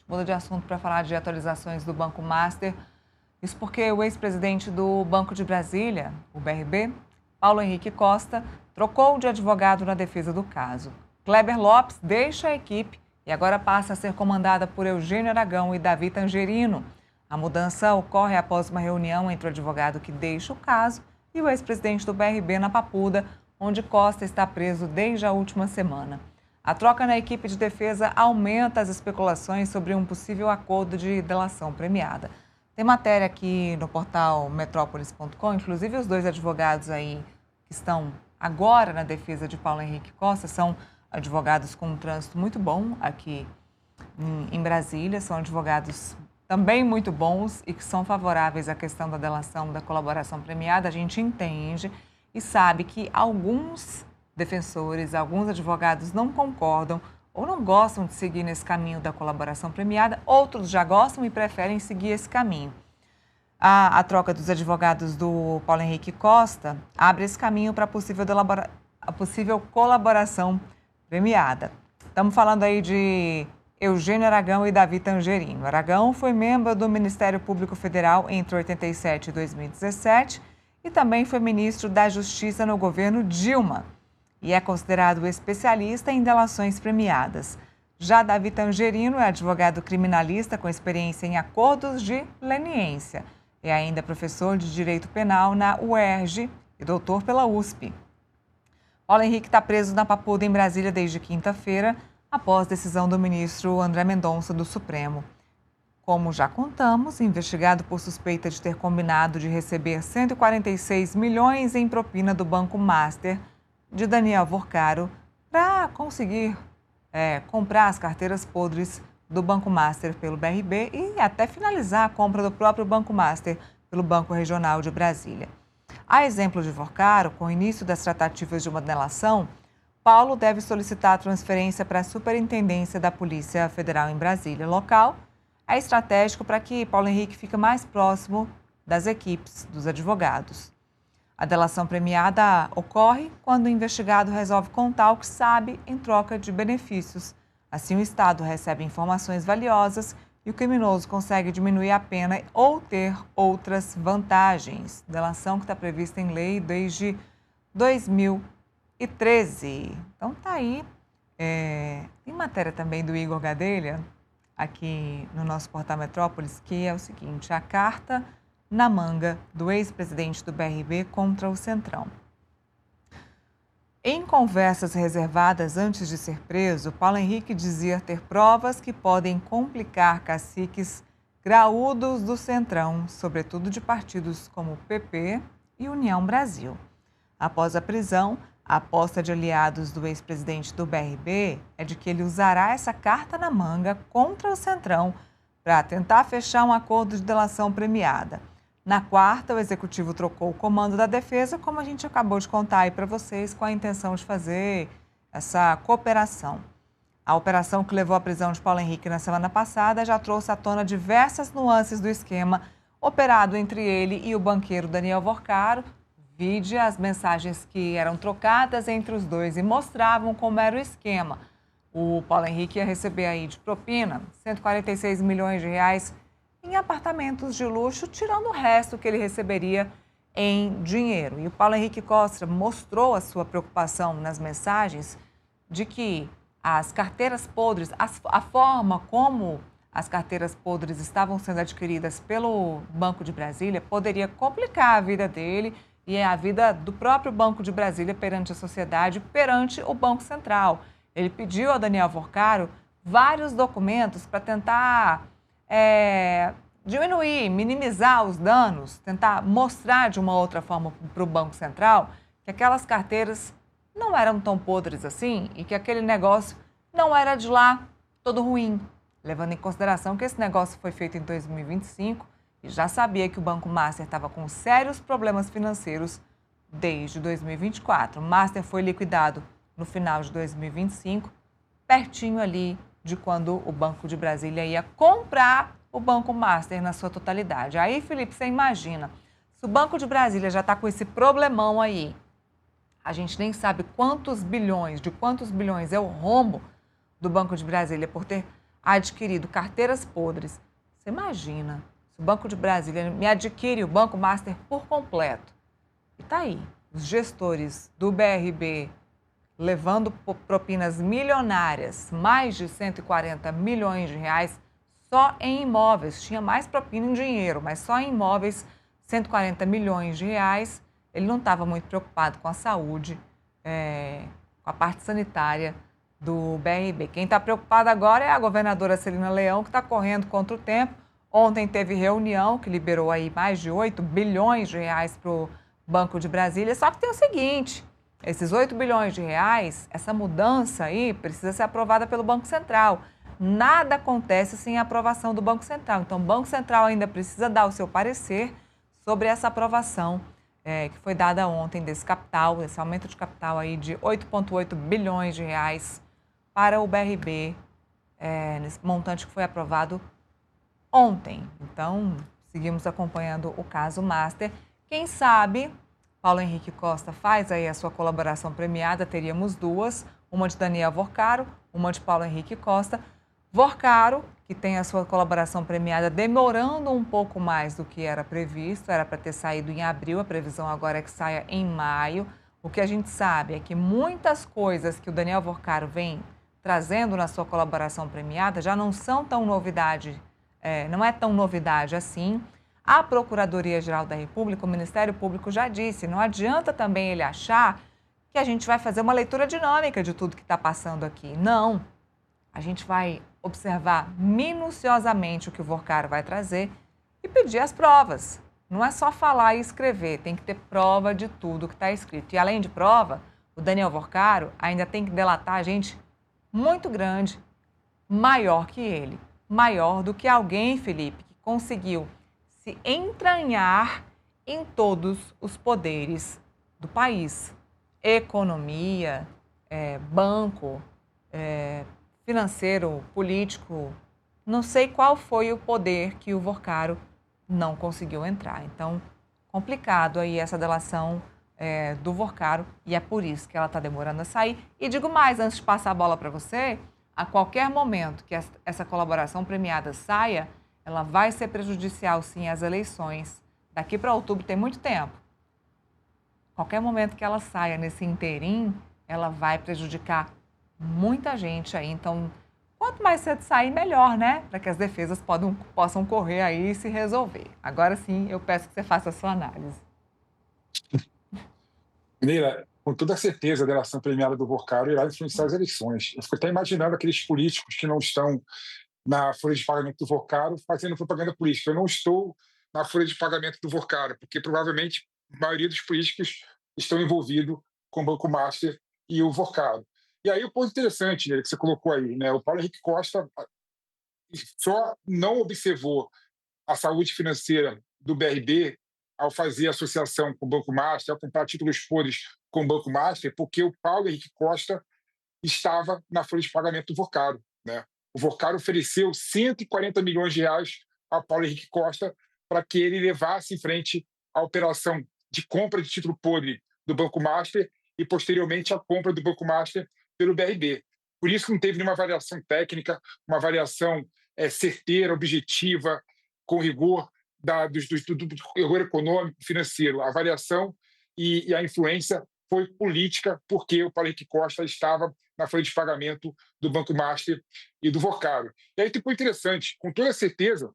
muda de assunto para falar de atualizações do Banco Master. Isso porque o ex-presidente do Banco de Brasília, o BRB, Paulo Henrique Costa, trocou de advogado na defesa do caso. Kleber Lopes deixa a equipe e agora passa a ser comandada por Eugênio Aragão e Davi Tangerino. A mudança ocorre após uma reunião entre o advogado que deixa o caso e o ex-presidente do BRB na Papuda, onde Costa está preso desde a última semana. A troca na equipe de defesa aumenta as especulações sobre um possível acordo de delação premiada. Tem matéria aqui no portal metrópolis.com, inclusive os dois advogados aí que estão agora na defesa de Paulo Henrique Costa são advogados com um trânsito muito bom aqui em Brasília, são advogados também muito bons e que são favoráveis à questão da delação da colaboração premiada. A gente entende e sabe que alguns defensores, alguns advogados não concordam ou não gostam de seguir nesse caminho da colaboração premiada, outros já gostam e preferem seguir esse caminho. A troca dos advogados do Paulo Henrique Costa abre esse caminho para a possível colaboração premiada. Estamos falando aí de Eugênio Aragão e Davi Tangerino. Aragão foi membro do Ministério Público Federal entre 1987 e 2017 e também foi ministro da Justiça no governo Dilma e é considerado especialista em delações premiadas. Já Davi Tangerino é advogado criminalista com experiência em acordos de leniência. É ainda professor de Direito Penal na UERJ e doutor pela USP. Paulo Henrique está preso na Papuda, em Brasília, desde quinta-feira, após decisão do ministro André Mendonça do Supremo. Como já contamos, investigado por suspeita de ter combinado de receber 146 milhões em propina do Banco Master de Daniel Worcaro para conseguir comprar as carteiras podres do Banco Master pelo BRB e até finalizar a compra do próprio Banco Master pelo Banco Regional de Brasília. A exemplo de Worcaro, com o início das tratativas de uma delação, Paulo deve solicitar a transferência para a Superintendência da Polícia Federal em Brasília. Local é estratégico para que Paulo Henrique fique mais próximo das equipes dos advogados. A delação premiada ocorre quando o investigado resolve contar o que sabe em troca de benefícios. Assim, o Estado recebe informações valiosas e o criminoso consegue diminuir a pena ou ter outras vantagens. Delação que está prevista em lei desde 2013. Então, está aí. Tem matéria também do Igor Gadelha, aqui no nosso portal Metrópolis, que é o seguinte: a carta na manga do ex-presidente do BRB contra o Centrão. Em conversas reservadas antes de ser preso, Paulo Henrique dizia ter provas que podem complicar caciques graúdos do Centrão, sobretudo de partidos como PP e União Brasil. Após a prisão, a aposta de aliados do ex-presidente do BRB é de que ele usará essa carta na manga contra o Centrão para tentar fechar um acordo de delação premiada. Na quarta, o executivo trocou o comando da defesa, como a gente acabou de contar aí para vocês, com a intenção de fazer essa cooperação. A operação que levou à prisão de Paulo Henrique na semana passada já trouxe à tona diversas nuances do esquema operado entre ele e o banqueiro Daniel Worcaro. Vide as mensagens que eram trocadas entre os dois e mostravam como era o esquema. O Paulo Henrique ia receber aí de propina 146 milhões de reais em apartamentos de luxo, tirando o resto que ele receberia em dinheiro. E o Paulo Henrique Costa mostrou a sua preocupação nas mensagens de que as carteiras podres, a forma como as carteiras podres estavam sendo adquiridas pelo Banco de Brasília poderia complicar a vida dele e a vida do próprio Banco de Brasília perante a sociedade, perante o Banco Central. Ele pediu ao Daniel Worcaro vários documentos para tentar diminuir, minimizar os danos, tentar mostrar de uma outra forma para o Banco Central que aquelas carteiras não eram tão podres assim e que aquele negócio não era de lá todo ruim, levando em consideração que esse negócio foi feito em 2025 e já sabia que o Banco Master estava com sérios problemas financeiros desde 2024. O Master foi liquidado no final de 2025, pertinho ali de quando o Banco de Brasília ia comprar o Banco Master na sua totalidade. Aí, Felipe, você imagina, se o Banco de Brasília já está com esse problemão aí, a gente nem sabe de quantos bilhões é o rombo do Banco de Brasília por ter adquirido carteiras podres. Você imagina, se o Banco de Brasília me adquire o Banco Master por completo. E tá aí, os gestores do BRB levando propinas milionárias, mais de 140 milhões de reais só em imóveis. Tinha mais propina em dinheiro, mas só em imóveis, 140 milhões de reais. Ele não estava muito preocupado com a saúde, com a parte sanitária do BRB. Quem está preocupado agora é a governadora Celina Leão, que está correndo contra o tempo. Ontem teve reunião que liberou aí mais de 8 bilhões de reais para o Banco de Brasília. Só que tem o seguinte, esses 8 bilhões de reais, essa mudança aí precisa ser aprovada pelo Banco Central. Nada acontece sem a aprovação do Banco Central. Então, o Banco Central ainda precisa dar o seu parecer sobre essa aprovação que foi dada ontem desse capital, desse aumento de capital aí de 8,8 bilhões de reais para o BRB, nesse montante que foi aprovado ontem. Então, seguimos acompanhando o caso Master. Quem sabe Paulo Henrique Costa faz aí a sua colaboração premiada, teríamos duas, uma de Daniel Vorcaro, uma de Paulo Henrique Costa. Vorcaro, que tem a sua colaboração premiada demorando um pouco mais do que era previsto, era para ter saído em abril, a previsão agora é que saia em maio. O que a gente sabe é que muitas coisas que o Daniel Vorcaro vem trazendo na sua colaboração premiada já não são tão novidade, não é tão novidade assim. A Procuradoria-Geral da República, o Ministério Público já disse, não adianta também ele achar que a gente vai fazer uma leitura dinâmica de tudo que está passando aqui. Não. A gente vai observar minuciosamente o que o Vorcaro vai trazer e pedir as provas. Não é só falar e escrever, tem que ter prova de tudo que está escrito. E além de prova, o Daniel Vorcaro ainda tem que delatar gente muito grande, maior que ele. Maior do que alguém, Felipe, que conseguiu se entranhar em todos os poderes do país. Economia, banco, financeiro, político. Não sei qual foi o poder que o Vorcaro não conseguiu entrar. Então, complicado aí essa delação do Vorcaro e é por isso que ela está demorando a sair. E digo mais, antes de passar a bola para você, a qualquer momento que essa colaboração premiada saia, ela vai ser prejudicial, sim, às eleições. Daqui para outubro tem muito tempo. Qualquer momento que ela saia nesse interim, ela vai prejudicar muita gente aí. Então, quanto mais cedo sair, melhor, né? Para que as defesas possam correr aí e se resolver. Agora sim, eu peço que você faça a sua análise. Neila, com toda certeza, a delação premiada do Vorcaro irá influenciar as eleições. Eu fico até imaginando aqueles políticos que não estão na folha de pagamento do Vorcaro fazendo propaganda política. Eu não estou na folha de pagamento do Vorcaro, porque provavelmente a maioria dos políticos estão envolvidos com o Banco Master e o Vorcaro. E aí o ponto interessante, né, que você colocou aí, né, o Paulo Henrique Costa só não observou a saúde financeira do BRB ao fazer associação com o Banco Master, ao comprar títulos podres com o Banco Master, porque o Paulo Henrique Costa estava na folha de pagamento do Vorcaro, né? O Vorcaro ofereceu 140 milhões de reais ao Paulo Henrique Costa para que ele levasse em frente a operação de compra de título podre do Banco Master e, posteriormente, a compra do Banco Master pelo BRB. Por isso que não teve nenhuma avaliação técnica, uma avaliação certeira, objetiva, com rigor do rigor econômico, financeiro. A avaliação e a influência foi política, porque o Paulo Henrique Costa estava na folha de pagamento do Banco Master e do Vorcaro. E aí ficou interessante, com toda certeza,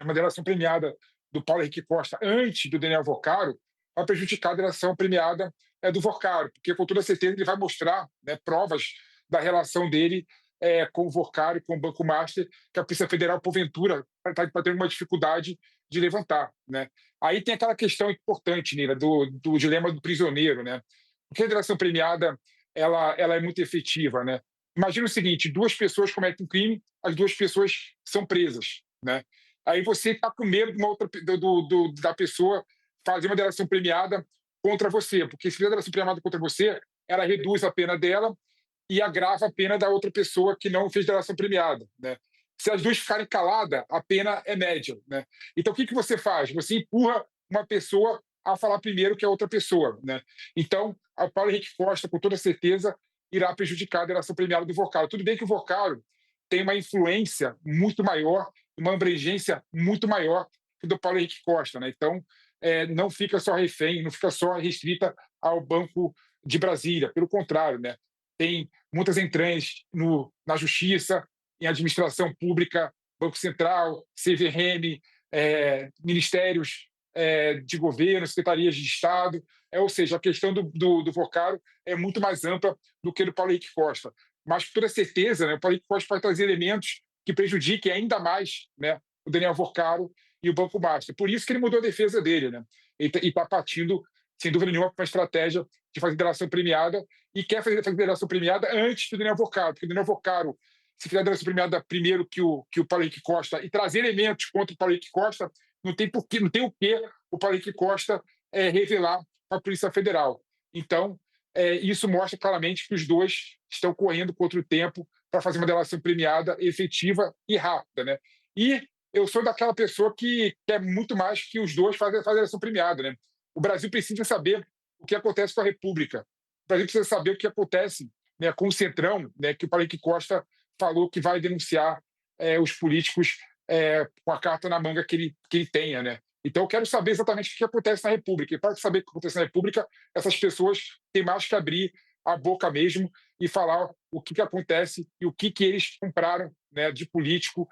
uma delação premiada do Paulo Henrique Costa antes do Daniel Vorcaro vai prejudicar a delação premiada do Vorcaro, porque com toda certeza ele vai mostrar, né, provas da relação dele com o Vorcaro e com o Banco Master, que a Polícia Federal, porventura, está tendo uma dificuldade de levantar. Né? Aí tem aquela questão importante, Nira, do dilema do prisioneiro, né? Porque a delação premiada ela é muito efetiva. Né? Imagina o seguinte, duas pessoas cometem um crime, as duas pessoas são presas. Né? Aí você está com medo de uma outra, da pessoa fazer uma delação premiada contra você, porque se fizer delação premiada contra você, ela reduz a pena dela e agrava a pena da outra pessoa que não fez delação premiada. Né? Se as duas ficarem caladas, a pena é média. Né? Então, o que você faz? Você empurra uma pessoa a falar primeiro que a outra pessoa. Né? Então, a Paulo Henrique Costa, com toda certeza, irá prejudicar a delação premiada do Vorcaro. Tudo bem que o Vorcaro tem uma influência muito maior, uma abrangência muito maior que o do Paulo Henrique Costa, né? Então, não fica só refém, não fica só restrita ao Banco de Brasília, pelo contrário, né? Tem muitas entranhas na justiça, em administração pública, Banco Central, CVM, ministérios de governo, secretarias de Estado, ou seja, a questão do Vocaro é muito mais ampla do que do Paulo Henrique Costa. Mas, com toda certeza, né, o Paulo Henrique Costa pode trazer elementos que prejudiquem ainda mais, né, o Daniel Vocaro e o Banco Master. Por isso que ele mudou a defesa dele. Né? Ele está partindo, sem dúvida nenhuma, para uma estratégia de fazer delação premiada e quer fazer delação premiada antes do Daniel Vocaro, porque o Daniel Vocaro, se fizer delação premiada primeiro que o Paulo Henrique Costa e trazer elementos contra o Paulo Henrique Costa, não tem o que o Paulo Henrique Costa revelar para a Polícia Federal. Então, isso mostra claramente que os dois estão correndo contra o tempo para fazer uma delação premiada efetiva e rápida. Né? E eu sou daquela pessoa que quer muito mais que os dois façam delação premiada. Né? O Brasil precisa saber o que acontece com a República. O Brasil precisa saber o que acontece, né, com o Centrão, né, que o Paulo Henrique Costa falou que vai denunciar os políticos com a carta na manga que ele tenha. Né? Então, eu quero saber exatamente o que acontece na República. E para saber o que acontece na República, essas pessoas têm mais que abrir a boca mesmo e falar o que acontece e o que eles compraram, né, de político,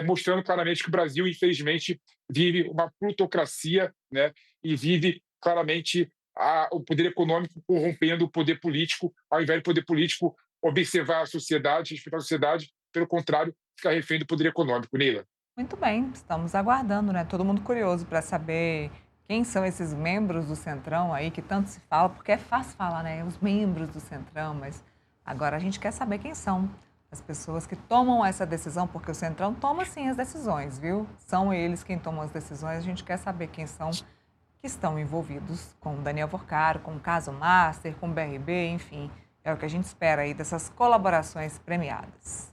mostrando claramente que o Brasil, infelizmente, vive uma plutocracia, né, e vive claramente o poder econômico corrompendo o poder político, ao invés do poder político observar a sociedade, respeitar a sociedade, pelo contrário, ficar refém do poder econômico. Neila. Muito bem, estamos aguardando, né? Todo mundo curioso para saber quem são esses membros do Centrão aí que tanto se fala, porque é fácil falar, né? Os membros do Centrão, mas agora a gente quer saber quem são as pessoas que tomam essa decisão, porque o Centrão toma sim as decisões, viu? São eles quem tomam as decisões, a gente quer saber quem são que estão envolvidos com o Daniel Vocaro, com o caso Master, com o BRB, enfim, é o que a gente espera aí dessas colaborações premiadas.